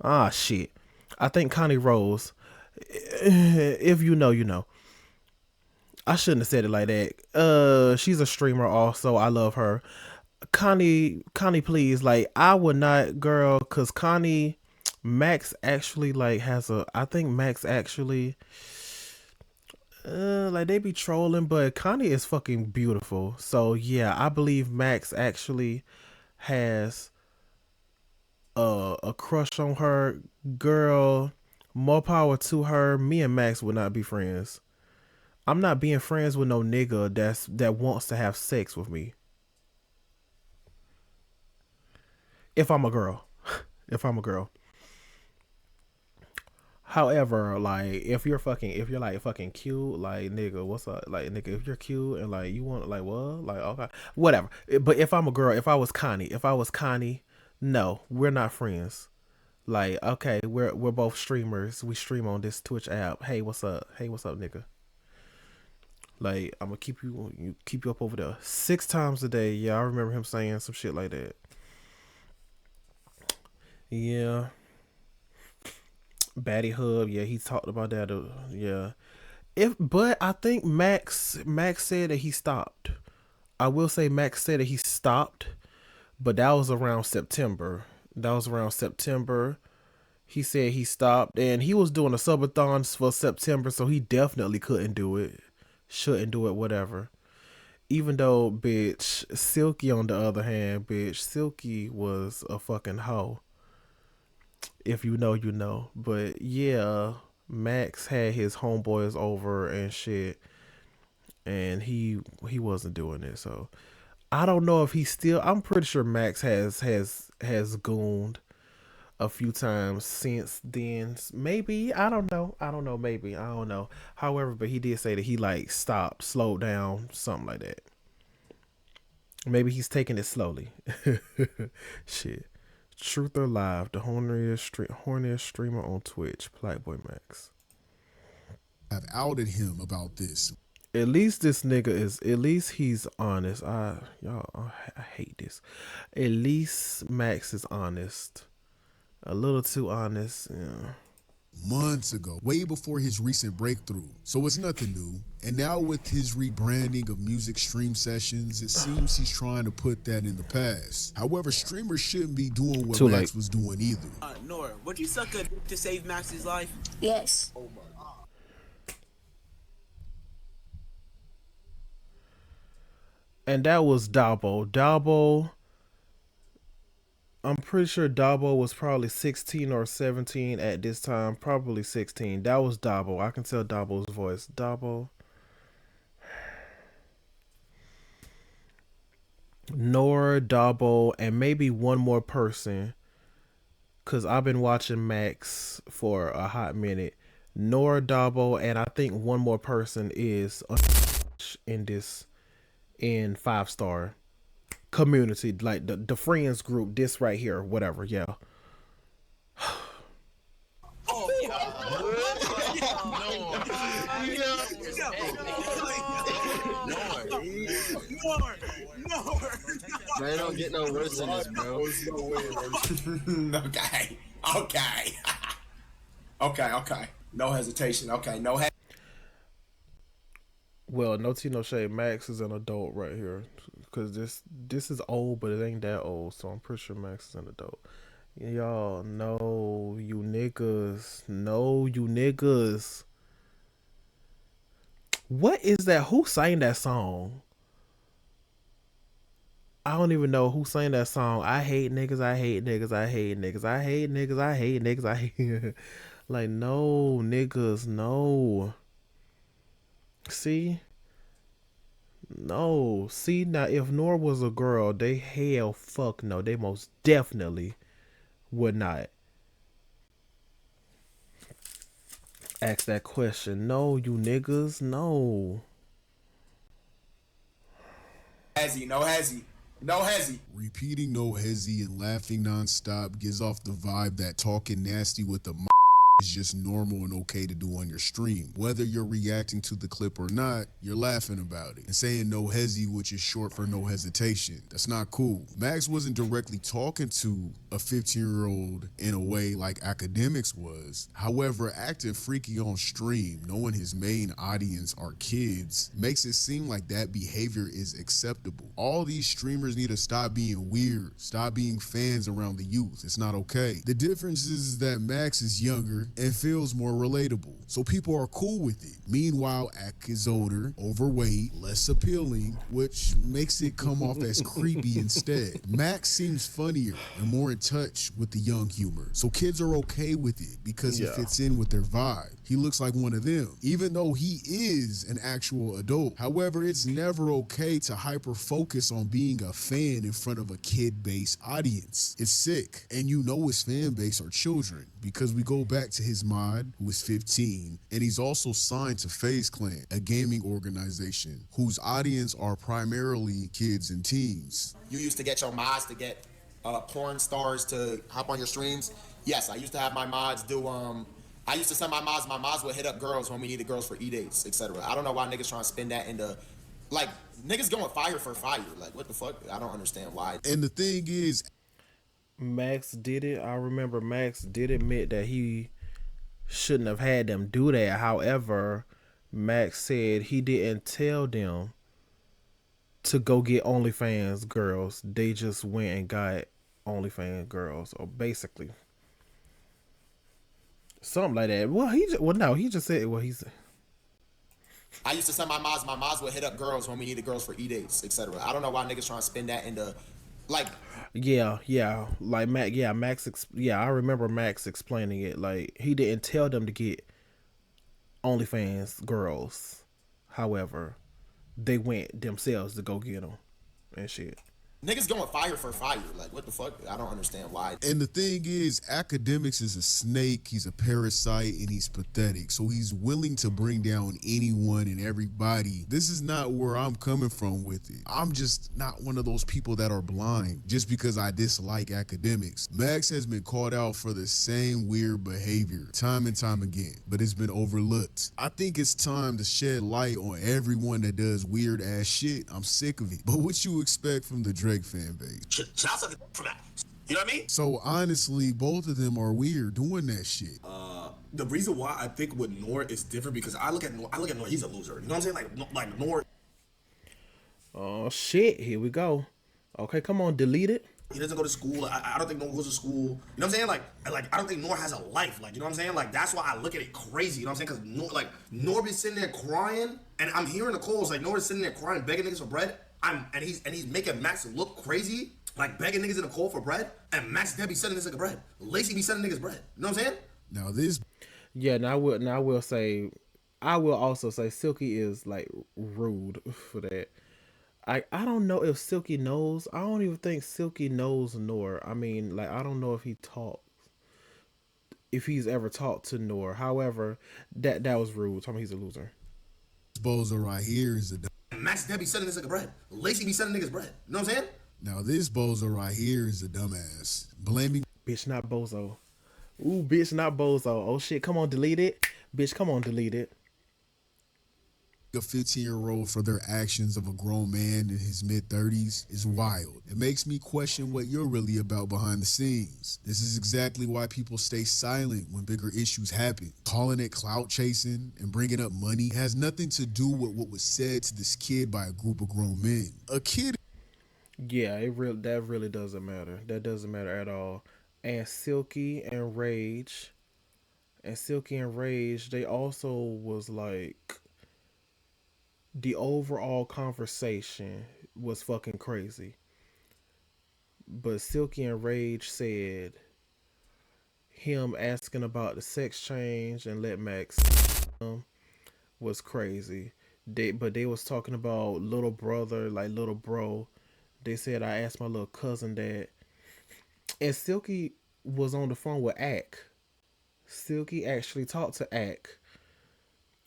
Ah, shit. I think Connie Rose. If you know, you know. I shouldn't have said it like that. She's a streamer also. I love her. Connie, please. Like, I would not, girl, cause Connie, Max actually like has a. I think Max actually, like they be trolling, but Connie is fucking beautiful. So yeah, I believe Max actually has a crush on her. Girl, more power to her. Me and Max would not be friends. I'm not being friends with no nigga that wants to have sex with me. If I'm a girl. If I'm a girl. However, like if you're like fucking cute, like nigga, what's up? Like nigga, if you're cute and like you want like what? Like okay. Whatever. But if I'm a girl, if I was Connie, no, we're not friends. Like, okay, we're both streamers. We stream on this Twitch app. Hey, what's up? Hey, what's up, nigga? Like, I'm gonna keep you up over there 6 times a day. Yeah, I remember him saying some shit like that. Yeah. Batty Hub, yeah, he talked about that. Yeah. But I think Max said that he stopped. I will say Max said that he stopped, but that was around September. He said he stopped, and he was doing a subathon for September, so he definitely couldn't do it. Shouldn't do it, whatever. Even though, bitch, Silky on the other hand, bitch, Silky was a fucking hoe. If you know, you know. But yeah, Max had his homeboys over and shit, and he wasn't doing it. So I don't know if he still. I'm pretty sure Max has gooned a few times since then. Maybe I don't know. Maybe I don't know. However, but he did say that he like stopped, slowed down, something like that. Maybe he's taking it slowly. Shit. Truth or Live, the horniest streamer on Twitch, Playboy Max. Have outed him about this. At least this nigga is. At least he's honest. I hate this. At least Max is honest. A little too honest. Yeah. Months ago, way before his recent breakthrough. So it's nothing new. And now with his rebranding of music stream sessions, it seems he's trying to put that in the past. However, streamers shouldn't be doing what Max was doing either. Nora, would you suck a dick to save Max's life? Yes. Oh my God. And that was Dabo. I'm pretty sure Dabo was probably 16 or 17 at this time. Probably 16. That was Dabo. I can tell Dabo's voice. Dabo. Nora, Dabo, and maybe one more person. Because I've been watching Max for a hot minute. Nora, Dabo, and I think one more person is in 5-star community, like the friends group, this right here, whatever. Yeah. Man, don't get no worse than this, bro. Okay. No hesitation. Okay, no Well, no tea, no shade. Max is an adult right here, because this is old, but it ain't that old. So I'm pretty sure Max is an adult. Y'all know you niggas. What is that? Who sang that song? I don't even know who sang that song. I hate niggas. I hate niggas. I hate niggas. I hate niggas. I hate niggas. I hate. Like, no, niggas, no. See? No. See, now, if Nora was a girl, they hell fuck no. They most definitely would not ask that question. No, you niggas, no. No hezzy. Repeating no hezzy and laughing nonstop gives off the vibe that talking nasty with the is just normal and okay to do on your stream. Whether you're reacting to the clip or not, you're laughing about it and saying no hezzy, which is short for no hesitation. That's not cool. Max wasn't directly talking to a 15-year-old in a way like Akademiks was. However, acting freaky on stream, knowing his main audience are kids, makes it seem like that behavior is acceptable. All these streamers need to stop being weird, stop being fans around the youth. It's not okay. The difference is that Max is younger and feels more relatable, so people are cool with it. Meanwhile, Ak is older, overweight, less appealing, which makes it come off as creepy instead. Max seems funnier and more in touch with the young humor, so kids are okay with it because he fits in with their vibe. He looks like one of them, even though he is an actual adult. However, it's never okay to hyper focus on being a fan in front of a kid-based audience. It's sick, and you know his fan base are children because we go back to his mod, who is 15, and he's also signed to FaZe Clan, a gaming organization whose audience are primarily kids and teens. You used to get your mods to get porn stars to hop on your streams. Yes, I used to have my mods do I used to send my mods would hit up girls when we needed girls for E-dates, etc. I don't know why niggas trying to spin that into, like, niggas going fire for fire. Like, what the fuck? I don't understand why. And the thing is, Max did it. I remember Max did admit that he shouldn't have had them do that. However, Max said he didn't tell them to go get OnlyFans girls. They just went and got OnlyFans girls, or basically something like that. Well, he just said what he said. I used to send my mods would hit up girls when we needed girls for E-dates, etc. I don't know why niggas trying to spin that into, like, like I remember Max explaining it. Like, he didn't tell them to get OnlyFans girls. However, they went themselves to go get them and shit. Niggas going fire for fire. Like, what the fuck? I don't understand why. And the thing is, Akademiks is a snake, he's a parasite, and he's pathetic. So he's willing to bring down anyone and everybody. This is not where I'm coming from with it. I'm just not one of those people that are blind just because I dislike Akademiks. Max has been called out for the same weird behavior time and time again, but it's been overlooked. I think it's time to shed light on everyone that does weird ass shit. I'm sick of it. But what you expect from the Drake fan base? Should I suck from that? You know what I mean? So honestly, both of them are weird doing that shit. The reason why I think with Nor is different because I look at Nor, he's a loser. You know what I'm saying? Like Nor. Oh shit! Here we go. Okay, come on, delete it. He doesn't go to school. I don't think Nor goes to school. You know what I'm saying? Like I don't think Nor has a life. Like, you know what I'm saying? Like, that's why I look at it crazy. You know what I'm saying? Because Nor be sitting there crying, and I'm hearing the calls like Nor is sitting there crying, begging niggas for bread. And he's making Max look crazy, like begging niggas in the cold for bread. And Max Debbie sending this nigga bread. Lacey be sending niggas bread. You know what I'm saying? Now this. Yeah, I will also say Silky is like rude for that. I don't know if Silky knows. I don't even think Silky knows Nor. I mean, like, I don't know if he's ever talked to Nor. However, that was rude. Tell me he's a loser. This bozo right here is a. Max Debbie sending this nigga bread. Lacey be sending niggas bread. You know what I'm saying? Now this bozo right here is a dumbass. Blaming. Bitch, not bozo. Ooh, bitch, not bozo. Oh shit, come on, delete it. Bitch, come on, delete it. A 15-year-old for their actions of a grown man in his mid-30s is wild. It makes me question what you're really about behind the scenes. This is exactly why people stay silent when bigger issues happen. Calling it clout chasing and bringing up money has nothing to do with what was said to this kid by a group of grown men. A kid. Yeah, that really doesn't matter. That doesn't matter at all. And Silky and Rage, they also was like, the overall conversation was fucking crazy. But Silky and Rage said him asking about the sex change and let Max was crazy. They was talking about little brother, like little bro. They said I asked my little cousin that. And Silky was on the phone with Ak. Silky actually talked to Ak.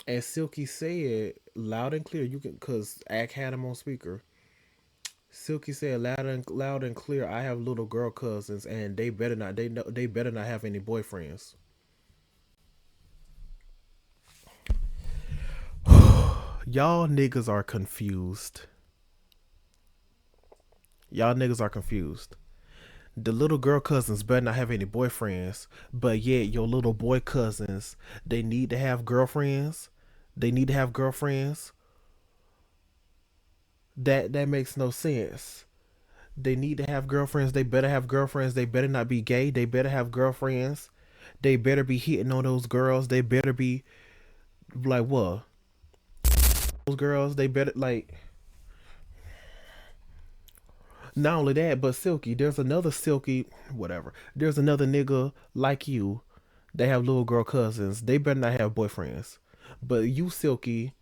And Silky said loud and clear, cause Ak had him on speaker. Silky said loud and clear, I have little girl cousins and they better not have any boyfriends. Y'all niggas are confused. Y'all niggas are confused. The little girl cousins better not have any boyfriends, but yet your little boy cousins, they need to have girlfriends. They need to have girlfriends. That makes no sense. They need to have girlfriends. They better have girlfriends. They better not be gay. They better have girlfriends. They better be hitting on those girls. They better be like what? Those girls, they better like not only that, but Silky, there's another Silky, whatever. There's another nigga like you. They have little girl cousins. They better not have boyfriends. But you, Silky,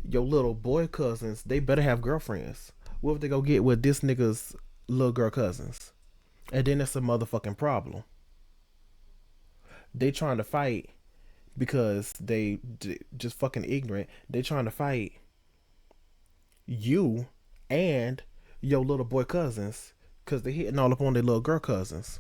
your little boy cousins, they better have girlfriends. What if they go get with this nigga's little girl cousins? And then it's a motherfucking problem. They trying to fight because they just fucking ignorant. They trying to fight you and your little boy cousins because they hitting all up on their little girl cousins.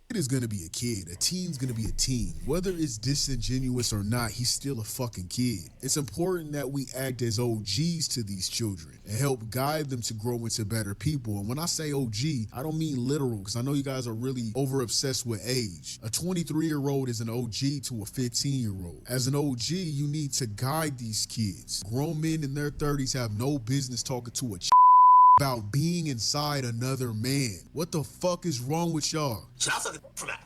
Kid is gonna be a kid. A teen's gonna be a teen. Whether it's disingenuous or not, he's still a fucking kid. It's important that we act as OGs to these children and help guide them to grow into better people. And when I say OG, I don't mean literal, because I know you guys are really over obsessed with age. A 23-year-old is an OG to a 15-year-old. As an OG, you need to guide these kids. Grown men in their 30s have no business talking to a about being inside another man. What the fuck is wrong with y'all? Shit, I'll suck it from that.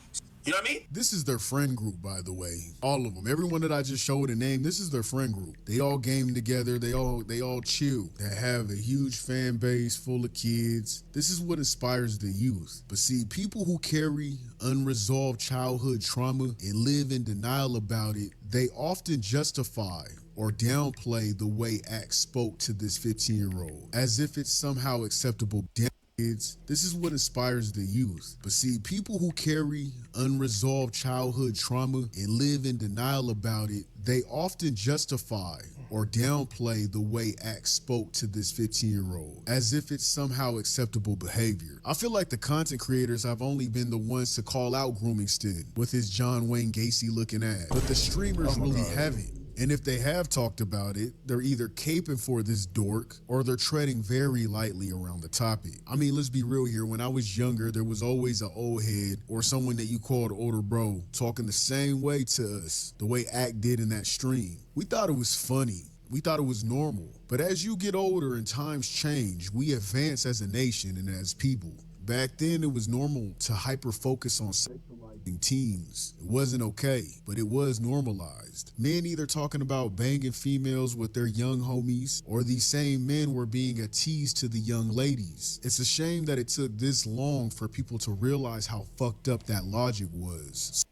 You know what I mean? This is their friend group, by the way. All of them. Everyone that I just showed a name, this is their friend group. They all game together. They all chill. They have a huge fan base full of kids. This is what inspires the youth. But see, people who carry unresolved childhood trauma and live in denial about it, they often justify or downplay the way Axe spoke to this 15-year-old, as if it's somehow acceptable. Damn kids, this is what inspires the youth. But see, people who carry unresolved childhood trauma and live in denial about it, they often justify or downplay the way Axe spoke to this 15-year-old, as if it's somehow acceptable behavior. I feel like the content creators have only been the ones to call out grooming Stin with his John Wayne Gacy looking ass, but the streamers really haven't. And if they have talked about it, they're either caping for this dork or they're treading very lightly around the topic. I mean, let's be real here. When I was younger, there was always an old head or someone that you called older bro talking the same way to us, the way Act did in that stream. We thought it was funny. We thought it was normal. But as you get older and times change, we advance as a nation and as people. Back then, it was normal to hyper-focus on sexualizing teens. It wasn't okay, but it was normalized. Men either talking about banging females with their young homies, or these same men were being a tease to the young ladies. It's a shame that it took this long for people to realize how fucked up that logic was.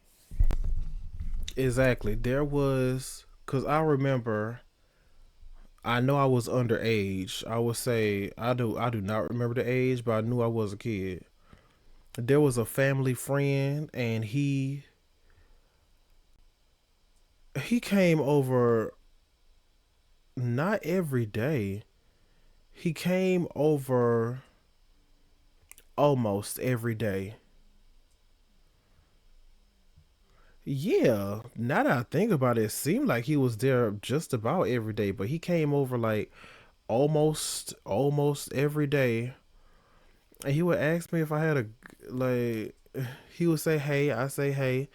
Exactly. There was, because I remember, I know I was underage. I would say I do not remember the age, but I knew I was a kid. There was a family friend, and he came over not every day. He came over almost every day. Yeah, now that I think about it, it seemed like he was there just about every day, but he came over like almost every day. And he would ask me if I had a, like, he would say hey, I say hey,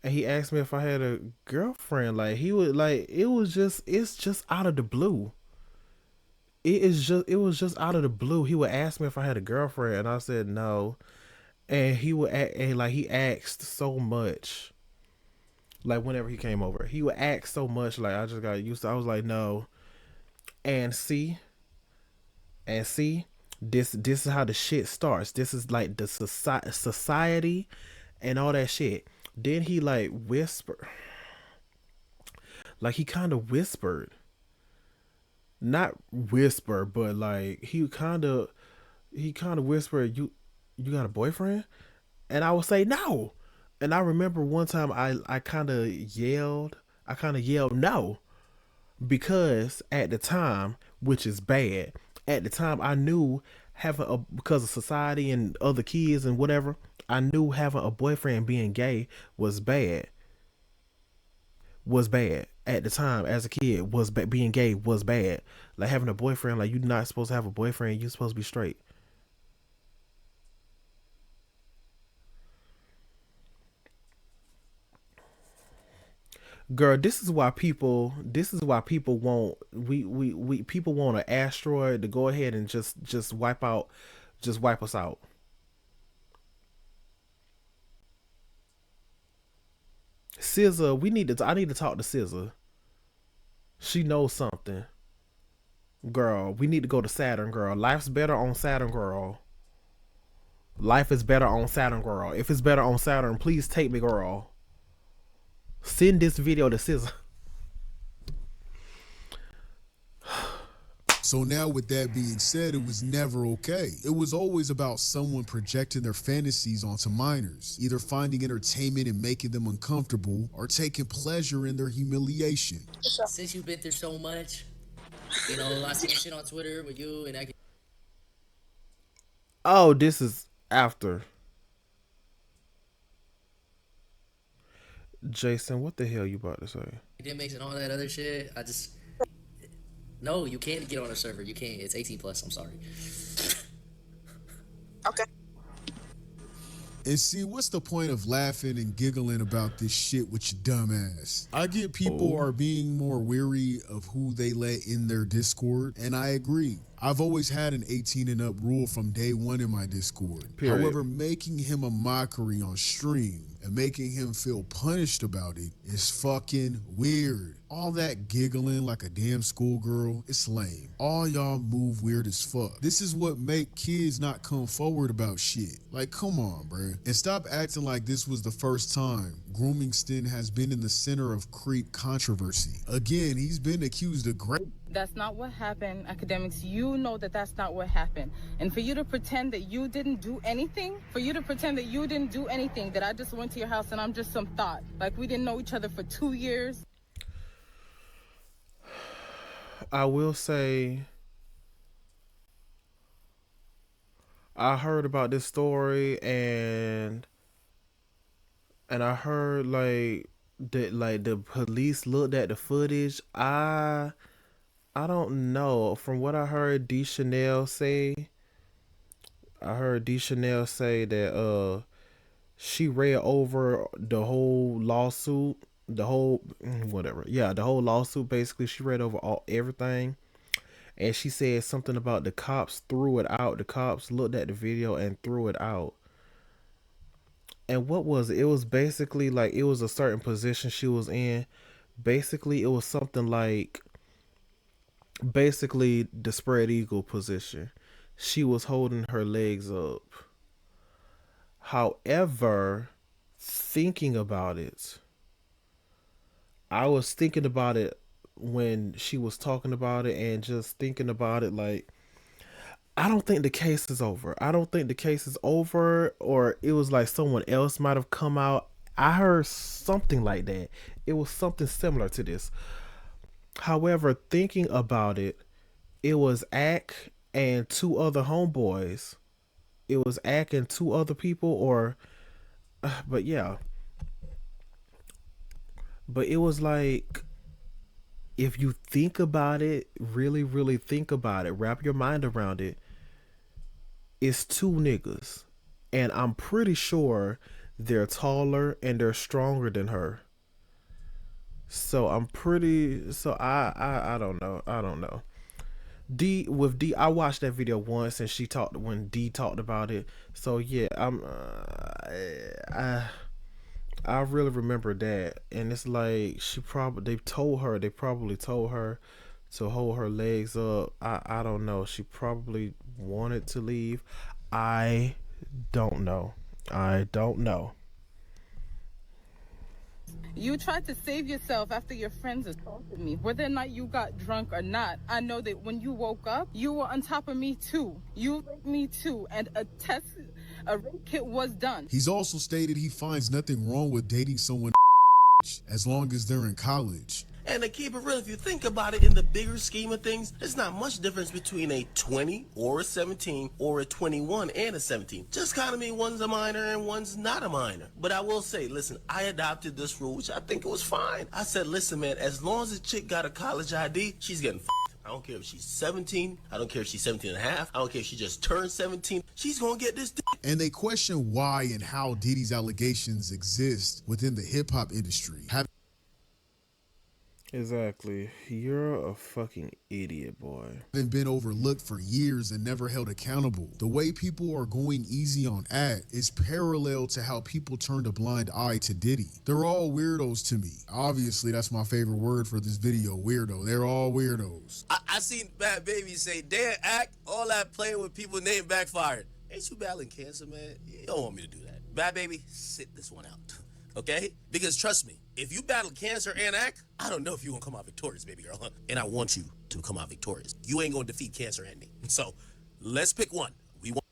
and he asked me if I had a girlfriend. Like, he would, like, it's just out of the blue. It was just out of the blue. He would ask me if I had a girlfriend, and I said no. And he would act, and like, he asked so much. Like, whenever he came over, he would ask so much. Like, I just got used to. I was like, no. And see, this is how the shit starts. This is like the society and all that shit. Then he like whispered, like he kind of whispered, not whisper, but like he kind of whispered, you got a boyfriend? And I would say no. And I remember one time I kind of yelled no, because at the time, which is bad, at the time I knew because of society and other kids and whatever, I knew having a boyfriend being gay was bad. Was bad at the time as a kid. Being gay was bad. Like having a boyfriend, like you're not supposed to have a boyfriend. You're supposed to be straight. Girl, this is why people. This is why people want. We people want an asteroid to go ahead and just wipe out, just wipe us out. SZA, we need to. I need to talk to SZA. She knows something. Girl, we need to go to Saturn, girl. Life's better on Saturn, girl. Life is better on Saturn, girl. If it's better on Saturn, please take me, girl. Send this video to SZA. So now with that being said, it was never okay. It was always about someone projecting their fantasies onto minors, either finding entertainment in making them uncomfortable or taking pleasure in their humiliation. Since you've been through so much, you know, I see shit on Twitter with you and I. Oh, this is after. Jason, what the hell you about to say? Akademiks and all that other shit. I just. No, you can't get on a server. You can't. It's 18 plus. I'm sorry. Okay. And see, what's the point of laughing and giggling about this shit with your dumb ass? I get people are being more weary of who they let in their Discord, and I agree. I've always had an 18 and up rule from day one in my Discord. Period. However, making him a mockery on stream and making him feel punished about it is fucking weird. All that giggling like a damn schoolgirl, it's lame. All y'all move weird as fuck. This is what make kids not come forward about shit. Like, come on, bruh. And stop acting like this was the first time Groomingston has been in the center of creep controversy. Again, he's been accused of great. That's not what happened, Akademiks. You know that that's not what happened. And for you to pretend that you didn't do anything, that I just went to your house and I'm just some thought. Like we didn't know each other for 2 years. I will say, I heard about this story and I heard like that the police looked at the footage. I don't know. From what I heard Chanel say, that she read over the whole lawsuit, the whole lawsuit. Basically, she read over everything, and she said something about the cops threw it out. The cops looked at the video and threw it out. And what was it? It was basically like it was a certain position she was in. Basically, it was something like basically the spread eagle position. She was holding her legs up. However, thinking about it, I was thinking about it when she was talking about it and just thinking about it like, I don't think the case is over. I don't think the case is over, or it was like someone else might have come out. I heard something like that. It was something similar to this. However, thinking about it, it was Ak and two other homeboys. It was Ak and two other people, but yeah. But it was like, if you think about it, really, really think about it, wrap your mind around it, it's two niggas. And I'm pretty sure they're taller and they're stronger than her. So I don't know. I don't know. D, I watched that video once and when D talked about it. So yeah, I really remember that. And it's like they probably told her to hold her legs up. I don't know. She probably wanted to leave. I don't know. You tried to save yourself after your friends assaulted me. Whether or not you got drunk or not, I know that when you woke up, you were on top of me too. You raped me too, and a rape kit was done. He's also stated he finds nothing wrong with dating someone as long as they're in college. And to keep it real, if you think about it in the bigger scheme of things, there's not much difference between a 20 or a 17 or a 21 and a 17. Just kind of mean one's a minor and one's not a minor. But I will say, listen, I adopted this rule, which I think it was fine. I said, listen, man, as long as a chick got a college ID, she's getting I don't care if she's 17. I don't care if she's 17 and a half. I don't care if she just turned 17. She's going to get this dick. And they question why and how Diddy's allegations exist within the hip-hop industry. Exactly. You're a fucking idiot, boy. Having been overlooked for years and never held accountable. The way people are going easy on Act is parallel to how people turned a blind eye to Diddy. They're all weirdos to me. Obviously, that's my favorite word for this video, weirdo. They're all weirdos. I seen Bad Baby say, damn, Act, all that playing with people name backfired. Ain't you battling cancer, man? You don't want me to do that. Bad Baby, sit this one out. Okay? Because trust me, if you battle cancer and Act, I don't know if you're going to come out victorious, baby girl. And I want you to come out victorious. You ain't going to defeat cancer and me. So, let's pick one. We want.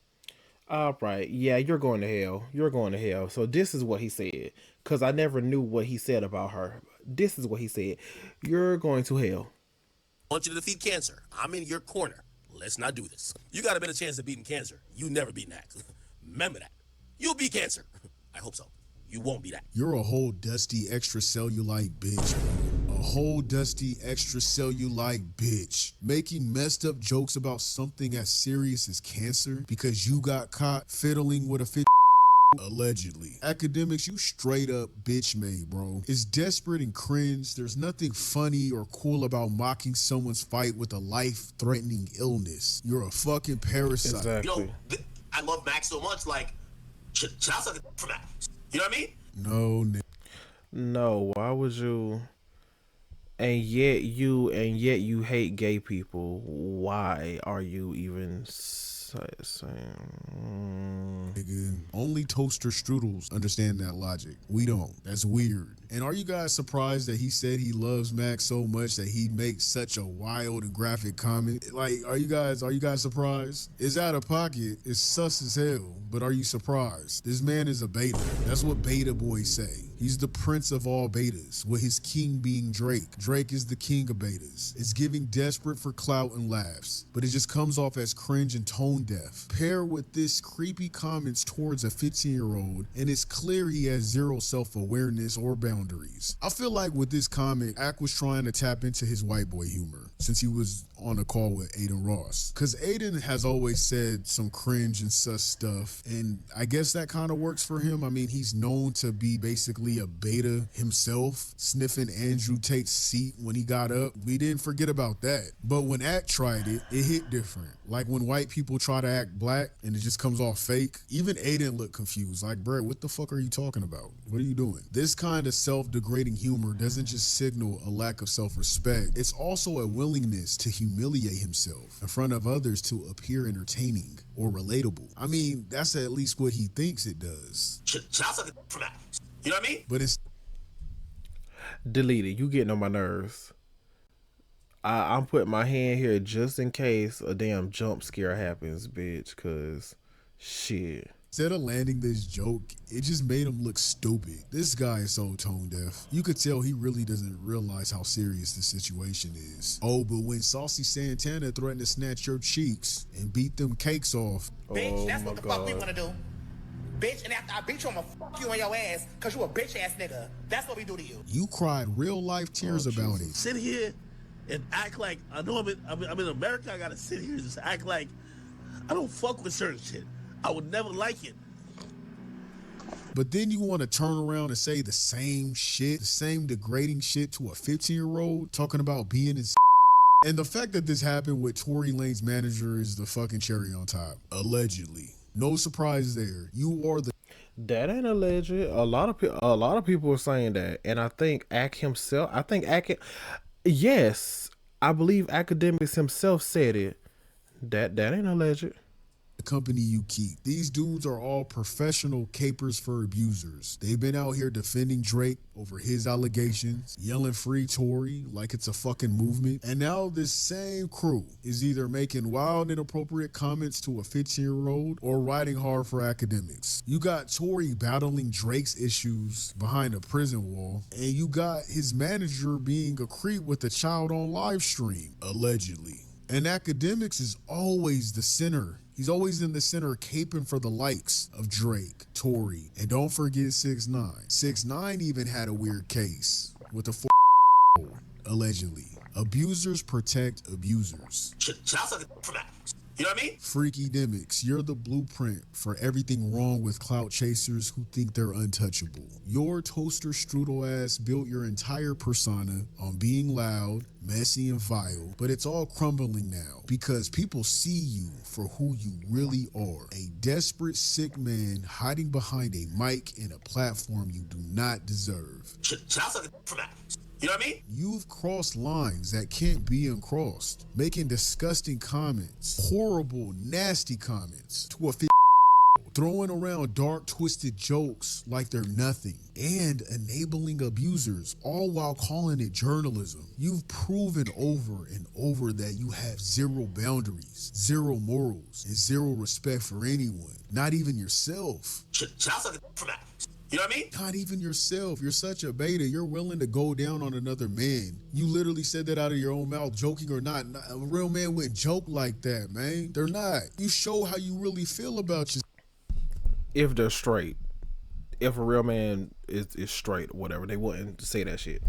All right. Yeah, you're going to hell. You're going to hell. So this is what he said. Because I never knew what he said about her. This is what he said. You're going to hell. I want you to defeat cancer. I'm in your corner. Let's not do this. You got a better chance of beating cancer. You never beat Act. Remember that. You'll beat cancer. I hope so. You won't be that. You're a whole dusty extracellulite bitch. A whole dusty extracellulite bitch. Making messed up jokes about something as serious as cancer because you got caught fiddling with a fit. Allegedly. Akademiks, you straight up bitch made, bro. It's desperate and cringe. There's nothing funny or cool about mocking someone's fight with a life-threatening illness. You're a fucking parasite. Exactly. You know, I love Max so much, like, should I suck a for Max? You know what I mean? No, no. Why would you? And yet you hate gay people. Why are you even saying? Nigga, only toaster strudels understand that logic. We don't. That's weird. And are you guys surprised that he said he loves Max so much that he makes such a wild and graphic comment? Like, are you guys surprised? It's out of pocket. It's sus as hell. But are you surprised? This man is a beta. That's what beta boys say. He's the prince of all betas, with his king being Drake. Drake is the king of betas. It's giving desperate for clout and laughs, but it just comes off as cringe and tone deaf. Pair with this creepy comments towards a 15-year-old, and it's clear he has zero self-awareness or boundaries. I feel like with this comment, Ak was trying to tap into his white boy humor, since he was on a call with Aiden Ross. Because Aiden has always said some cringe and sus stuff, and I guess that kind of works for him. I mean, he's known to be basically a beta himself, sniffing Andrew Tate's seat when he got up. We didn't forget about that. But when Act tried it, it hit different. Like when white people try to act black and it just comes off fake. Even Aiden looked confused. Like, bro, what the fuck are you talking about? What are you doing? This kind of self-degrading humor doesn't just signal a lack of self-respect. It's also a willingness to humiliate himself in front of others to appear entertaining or relatable. I mean, that's at least what he thinks it does. Should I suck a for Max? You know what I mean? But it's deleted. You getting on my nerves. I'm putting my hand here just in case a damn jump scare happens, bitch, cause shit. Instead of landing this joke, it just made him look stupid. This guy is so tone deaf. You could tell he really doesn't realize how serious the situation is. Oh, but when Saucy Santana threatened to snatch your cheeks and beat them cakes off. Bitch, that's what the fuck we wanna do. Bitch, and after I beat you, I'ma fuck you on your ass, cause you a bitch ass nigga. That's what we do to you. You cried real life tears about it. Sit here and act like, I know I'm in America, I gotta sit here and just act like I don't fuck with certain shit. I would never like it. But then you want to turn around and say the same shit, the same degrading shit to a 15-year-old talking about being in. And the fact that this happened with Tory Lane's manager is the fucking cherry on top. Allegedly. No surprise there. You are the. That ain't alleged. A lot of people are saying that, and I think Ak himself. Yes, I believe Akademiks himself said it. That ain't alleged. company you keep. These dudes are all professional capers for abusers. They've been out here defending Drake over his allegations, yelling free Tory like it's a fucking movement. And now this same crew is either making wild inappropriate comments to a 15-year-old or riding hard for Akademiks. You got Tory battling Drake's issues behind a prison wall, and you got his manager being a creep with a child on live stream, allegedly. And Akademiks is always the center. He's always in the center caping for the likes of Drake, Tory, and don't forget 6ix9ine. 6ix9ine even had a weird case with a allegedly. Abusers protect abusers. Should I suck it for that? You know what I mean? Freakydemics, you're the blueprint for everything wrong with clout chasers who think they're untouchable. Your toaster strudel ass built your entire persona on being loud, messy, and vile, but it's all crumbling now because people see you for who you really are. A desperate, sick man hiding behind a mic and a platform you do not deserve. Should I suck it for that? You know what I mean? You've crossed lines that can't be uncrossed, making disgusting comments, horrible, nasty comments to a throwing around dark, twisted jokes like they're nothing, and enabling abusers, all while calling it journalism. You've proven over and over that you have zero boundaries, zero morals, and zero respect for anyone, not even yourself. Should I suck it for that? You know what I mean? Not even yourself. You're such a beta. You're willing to go down on another man. You literally said that out of your own mouth, joking or not. A real man wouldn't joke like that, man. They're not. You show how you really feel about yourself. If they're straight. If a real man is straight or whatever, they wouldn't say that shit.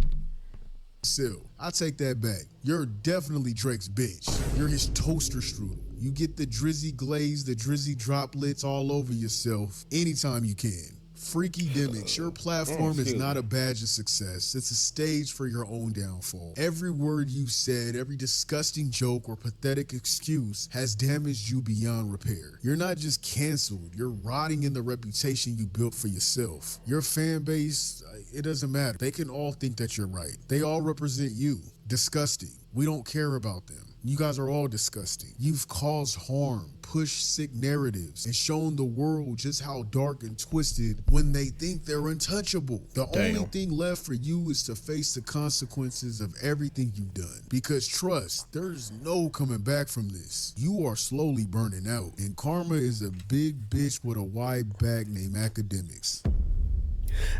Still, I take that back. You're definitely Drake's bitch. You're his toaster strudel. You get the drizzy glaze, the drizzy droplets all over yourself anytime you can. Freakydemics, your platform is not a badge of success. It's a stage for your own downfall. Every word you said, every disgusting joke or pathetic excuse has damaged you beyond repair. You're not just canceled, you're rotting in the reputation you built for yourself. Your fan base, it doesn't matter. They can all think that you're right. They all represent you. Disgusting. We don't care about them. You guys are all disgusting. You've caused harm, pushed sick narratives, and shown the world just how dark and twisted when they think they're untouchable. The only thing left for you is to face the consequences of everything you've done. Because trust, there's no coming back from this. You are slowly burning out, and karma is a big bitch with a wide back named Akademiks.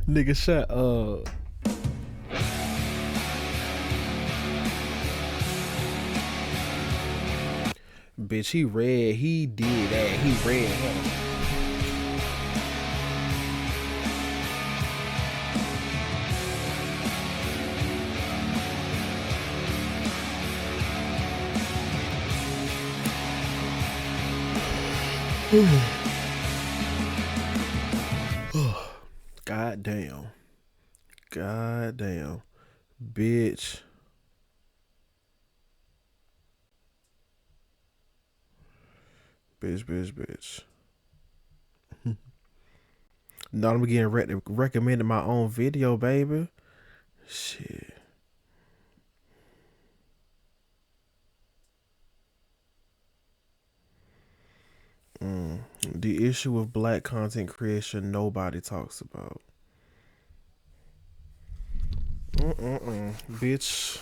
Nigga, shut up. Bitch, he did that. He read her. God damn. God damn. Bitch. Bitch. Now I'm getting recommended my own video, baby. Shit. The issue with black content creation nobody talks about. Bitch.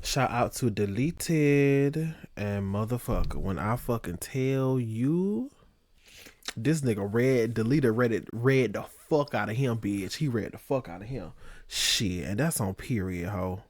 Shout out to Deleted and motherfucker. When I fucking tell you, this nigga Deleted read the fuck out of him, bitch. He read the fuck out of him. Shit, and that's on period, ho.